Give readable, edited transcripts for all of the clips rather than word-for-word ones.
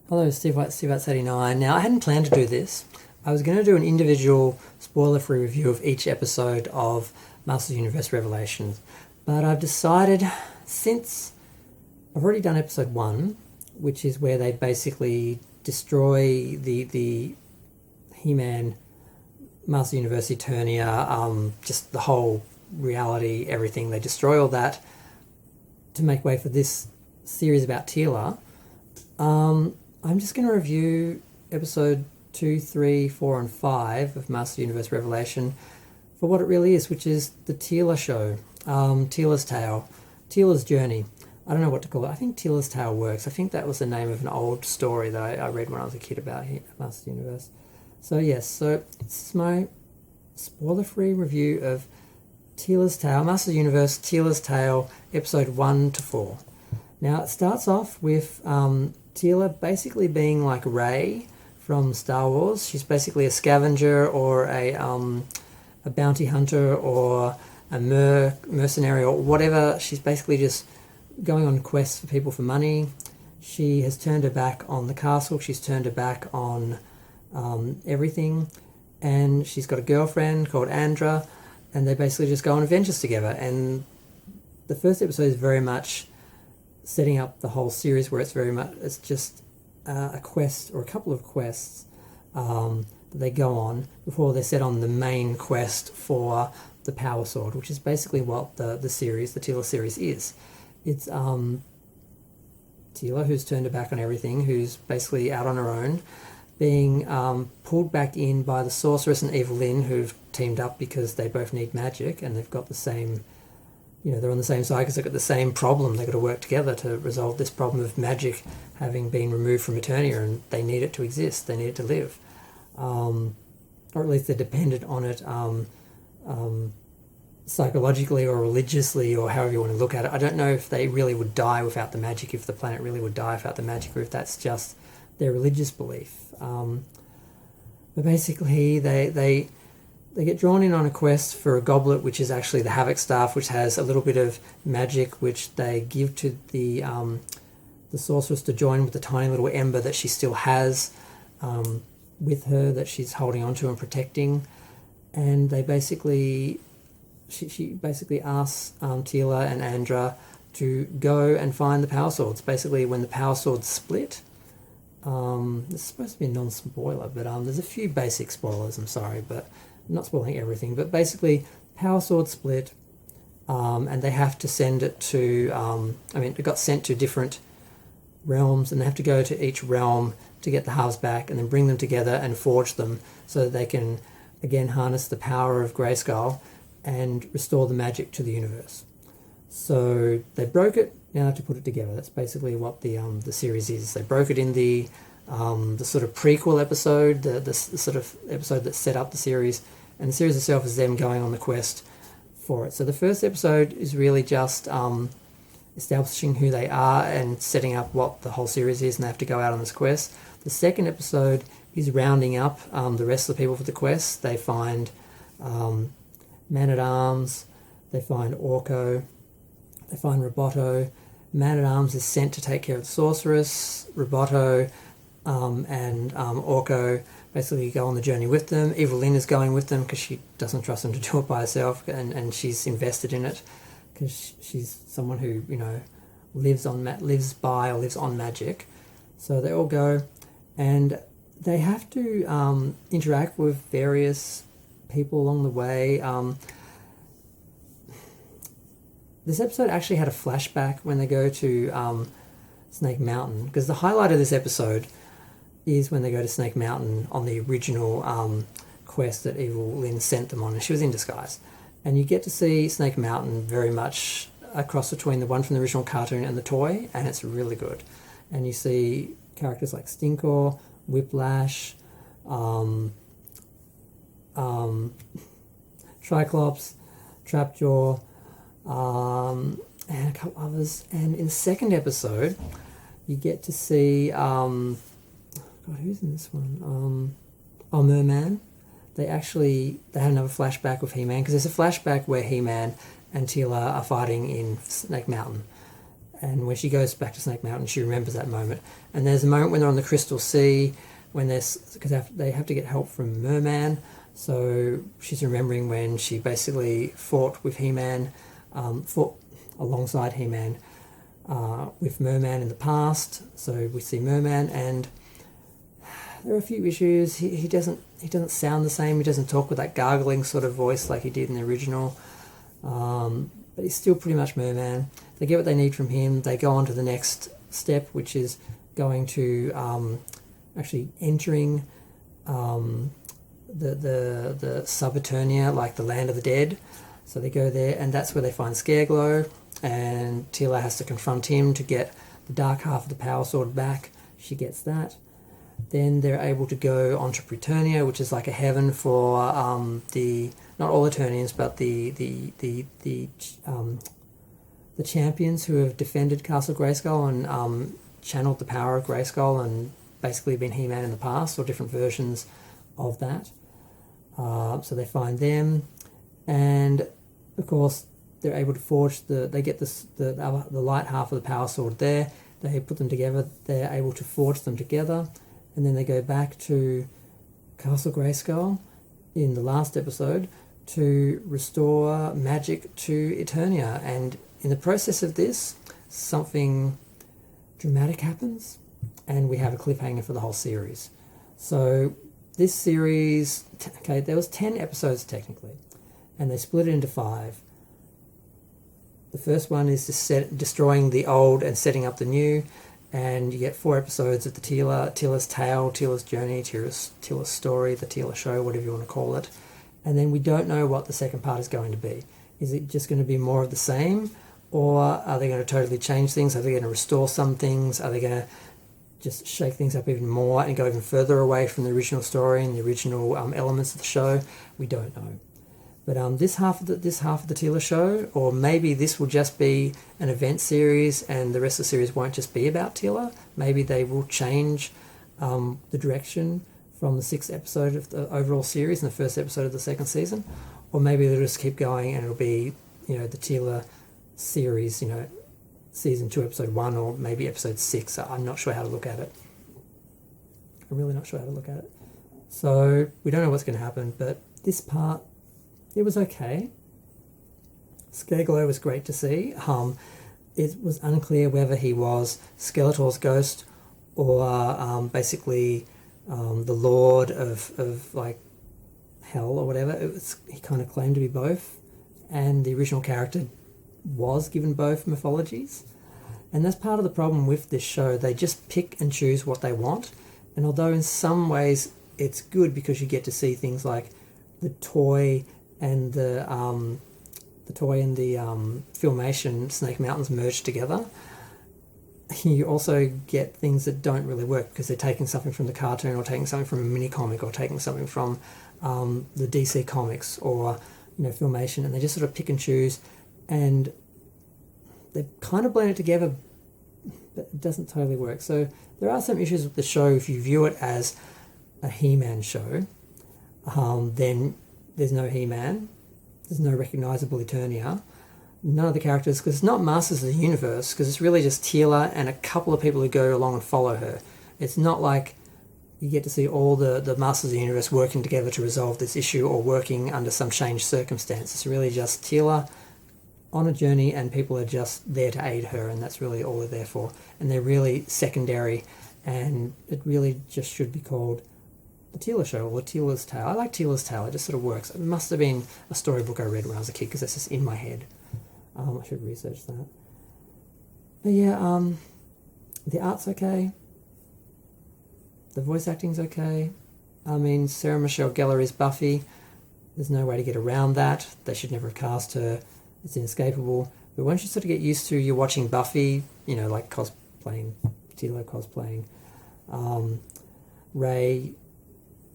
Hello, Steve89. Now, I hadn't planned to do this. I was going to do an individual spoiler-free review of each episode of Masters of the Universe Revelations, but I've decided, since I've already done episode 1, which is where they basically destroy the He-Man, Master of the Universe, Eternia, just the whole reality, everything. They destroy all that to make way for this series about Teela. I'm just going to review episode 2, 3, 4, and 5 of Master Universe Revelation for what it really is, which is the Teela show, Teela's Tale, Teela's Journey. I don't know what to call it. I think Teela's Tale works. I think that was the name of an old story that I read when I was a kid about Master Universe. So yes, so it's my spoiler-free review of Teela's Tale, Master Universe, Teela's Tale, episode 1 to 4. Now, it starts off with Teela basically being like Rey from Star Wars. She's basically a scavenger or a bounty hunter or a mercenary or whatever. She's basically just going on quests for people for money. She has turned her back on the castle. She's turned her back on everything. And she's got a girlfriend called Andra, and they basically just go on adventures together. And the first episode is very much setting up the whole series, where it's just a quest or a couple of quests that they go on before they're set on the main quest for the Power Sword, which is basically what the Teela series is. It's Teela, who's turned her back on everything, who's basically out on her own, being pulled back in by the Sorceress and Evelyn, who've teamed up because they both need magic, and they've got the same, they're on the same side because they've got the same problem. They've got to work together to resolve this problem of magic having been removed from Eternia, and they need it to exist. They need it to live. Or at least they're dependent on it psychologically or religiously, or however you want to look at it. I don't know if they really would die without the magic, if the planet really would die without the magic, or if that's just their religious belief. But basically, they get drawn in on a quest for a goblet, which is actually the Havoc Staff, which has a little bit of magic, which they give to the sorceress to join with the tiny little ember that she still has with her, that she's holding onto and protecting. And they basically, she basically asks Teela and Andra to go and find the Power Swords. Basically, when the Power Swords split, this is supposed to be a non-spoiler, but there's a few basic spoilers, I'm sorry, but I'm not spoiling everything. But basically, Power Sword split, and they have to send it to, it got sent to different realms, and they have to go to each realm to get the halves back and then bring them together and forge them so that they can, again, harness the power of Grayskull and restore the magic to the universe. So they broke it, now they have to put it together. That's basically what the series is. They broke it in the sort of prequel episode, the sort of episode that set up the series, and the series itself is them going on the quest for it. So the first episode is really just establishing who they are and setting up what the whole series is, and they have to go out on this quest. The second episode is rounding up the rest of the people for the quest. They find Man-at-Arms, they find Orko, they find Roboto. Man-at-Arms is sent to take care of the Sorceress. Roboto and Orko basically go on the journey with them. Evelyn is going with them because she doesn't trust them to do it by herself, and she's invested in it because she's someone who lives on magic. So they all go, and they have to interact with various people along the way. This episode actually had a flashback when they go to Snake Mountain, because the highlight of this episode is when they go to Snake Mountain on the original quest that Evelyn sent them on, and she was in disguise. And you get to see Snake Mountain very much a cross between the one from the original cartoon and the toy, and it's really good. And you see characters like Stinkor, Whiplash, Triclops, Trapjaw, and a couple others. And in the second episode, you get to see who's in this one? Merman. They have another flashback with He-Man, because there's a flashback where He-Man and Teela are fighting in Snake Mountain, And when she goes back to Snake Mountain, she remembers that moment. And there's a moment when they're on the Crystal Sea, when because they have to get help from Merman. So she's remembering when she basically fought with He-Man, fought alongside He-Man with Merman in the past. So we see Merman, and there are a few issues. He doesn't sound the same. He doesn't talk with that gargling sort of voice like he did in the original. But he's still pretty much Merman. They get what they need from him. They go on to the next step, which is going to actually entering the Sub-Eternia, like the land of the dead. So they go there, and that's where they find Scareglow, and Teela has to confront him to get the dark half of the Power Sword back. She gets that. Then they're able to go onto Preternia, which is like a heaven for the not all Eternians, but the champions who have defended Castle Grayskull and channeled the power of Grayskull and basically been He-Man in the past, or different versions of that. So they find them, and of course they're able to forge they get the light half of the Power Sword there. They put them together. They're able to forge them together. And then they go back to Castle Grayskull in the last episode to restore magic to Eternia. And in the process of this, something dramatic happens, and we have a cliffhanger for the whole series. So this series, okay, there was 10 episodes technically, and they split it into 5. The first one is destroying the old and setting up the new. And you get 4 episodes of the Teela's tale, Teela's journey, Teela's story, the Teela show, whatever you want to call it. And then we don't know what the second part is going to be. Is it just going to be more of the same? Or are they going to totally change things? Are they going to restore some things? Are they going to just shake things up even more and go even further away from the original story and the original elements of the show? We don't know. But this half of the Teela show, or maybe this will just be an event series and the rest of the series won't just be about Teela. Maybe they will change the direction from the 6th episode of the overall series and the first episode of the 2nd season. Or maybe they'll just keep going and it'll be, the Teela series, season 2, episode 1, or maybe episode 6. I'm not sure how to look at it. I'm really not sure how to look at it. So we don't know what's going to happen, but this part, it was okay. Scareglow was great to see. It was unclear whether he was Skeletor's ghost or basically the Lord of like hell or whatever. He kind of claimed to be both, and the original character was given both mythologies. And that's part of the problem with this show. They just pick and choose what they want. And although in some ways it's good because you get to see things like the toy and the Filmation Snake Mountains merged together, you also get things that don't really work because they're taking something from the cartoon or taking something from a mini comic or taking something from the DC comics or Filmation, and they just sort of pick and choose, and they kind of blend it together, but it doesn't totally work. So there are some issues with the show. If you view it as a He-Man show, then there's no He-Man, there's no recognisable Eternia, none of the characters, because it's not Masters of the Universe, because it's really just Teela and a couple of people who go along and follow her. It's not like you get to see all the Masters of the Universe working together to resolve this issue or working under some changed circumstance. It's really just Teela on a journey, and people are just there to aid her, and that's really all they're there for. And they're really secondary, and it really just should be called the Teela show or Teela's tale. I like Teela's tale. It just sort of works. It must have been a storybook I read when I was a kid because that's just in my head. I should research that. But yeah, the art's okay. The voice acting's okay. I mean, Sarah Michelle Gellar is Buffy. There's no way to get around that. They should never have cast her. It's inescapable. But once you sort of get used to, you're watching Buffy, like cosplaying, Teela cosplaying, Ray,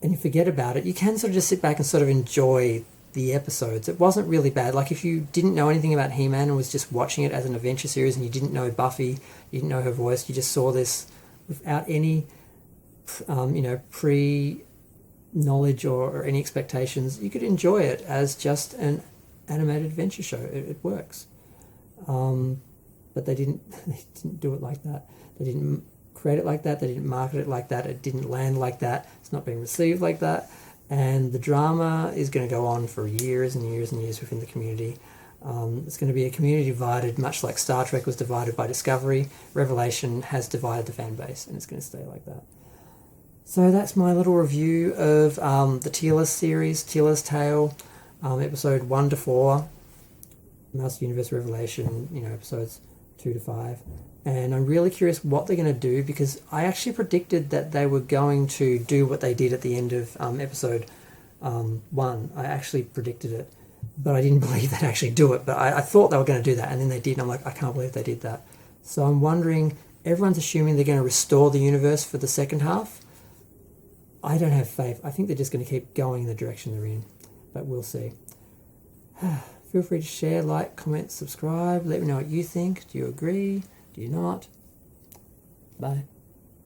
and you forget about it, you can sort of just sit back and sort of enjoy the episodes. It wasn't really bad. Like if you didn't know anything about He-Man and was just watching it as an adventure series and you didn't know Buffy, you didn't know her voice, you just saw this without any, pre-knowledge or any expectations, you could enjoy it as just an animated adventure show. It works. but they didn't do it like that. They didn't create it like that. They didn't market it like that. It didn't land like that. It's not being received like that. And the drama is going to go on for years and years and years within the community. It's going to be a community divided, much like Star Trek was divided by Discovery. Revelation has divided the fan base, and it's going to stay like that. So that's my little review of the Teela series, Teela's Tale, episode 1 to 4, Master Universe Revelation, episodes 2 to 5. And I'm really curious what they're going to do, because I actually predicted that they were going to do what they did at the end of episode 1. I actually predicted it, but I didn't believe they'd actually do it. But I thought they were going to do that, and then they did, and I'm like, I can't believe they did that. So I'm wondering, everyone's assuming they're going to restore the universe for the second half. I don't have faith. I think they're just going to keep going in the direction they're in, but we'll see. Feel free to share, like, comment, subscribe. Let me know what you think. Do you agree? Do you not? Bye.